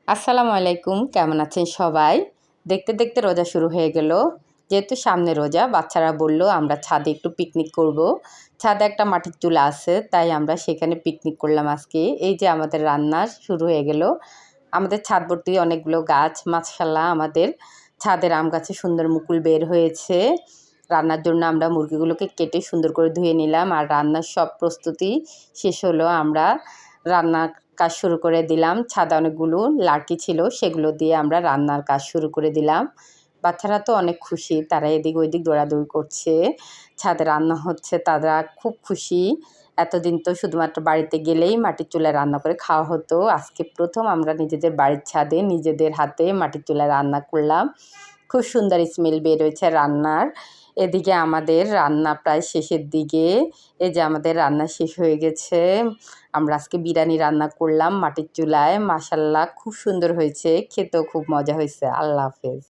আসসালামু আলাইকুম, কেমন আছেন সবাই? দেখতে দেখতে রোজা শুরু হয়ে গেল। যেহেতু সামনে রোজা, বাচ্চারা বলল আমরা ছাদে একটু পিকনিক করব। ছাদে একটা মাটির চুলা আছে, তাই আমরা সেখানে পিকনিক করলাম আজকে। এই যে আমাদের রান্না শুরু হয়ে গেল। আমাদের ছাদ ভর্তি অনেকগুলো গাছ, মাশাআল্লাহ আমাদের ছাদের আম গাছে সুন্দর মুকুল বের হয়েছে। রান্নার জন্য আমরা মুরগিগুলোকে কেটে সুন্দর করে ধুয়ে নিলাম, আর রান্নার সব প্রস্তুতি শেষ হলো। আমরা রান্নার কাজ শুরু করে দিলাম। ছাদে অনেকগুলো লার্কি ছিল, সেগুলো দিয়ে আমরা রান্নার কাজ শুরু করে দিলাম। বাচ্চারা তো অনেক খুশি, তারা এদিক ওইদিক দৌড়াদৌড়ি করছে। ছাদে রান্না হচ্ছে, তারা খুব খুশি। এতদিন তো শুধুমাত্র বাড়িতে গেলেই মাটির চুলায় রান্না করে খাওয়া হতো। আজকে প্রথম আমরা নিজেদের বাড়ির ছাদে নিজেদের হাতে মাটির চুলায় রান্না করলাম। খুব সুন্দর স্মেল বের হয়েছে রান্নার। এদিকে আমাদের রান্না প্রায় শেষের দিকে। এই যে আমাদের রান্না শেষ হয়ে গেছে। আমরা আজকে বিরিয়ানি রান্না করলাম মাটির চুলায়। মাশাআল্লাহ খুব সুন্দর হয়েছে, খেতেও খুব মজা হয়েছে। আল্লাহ হাফেজ।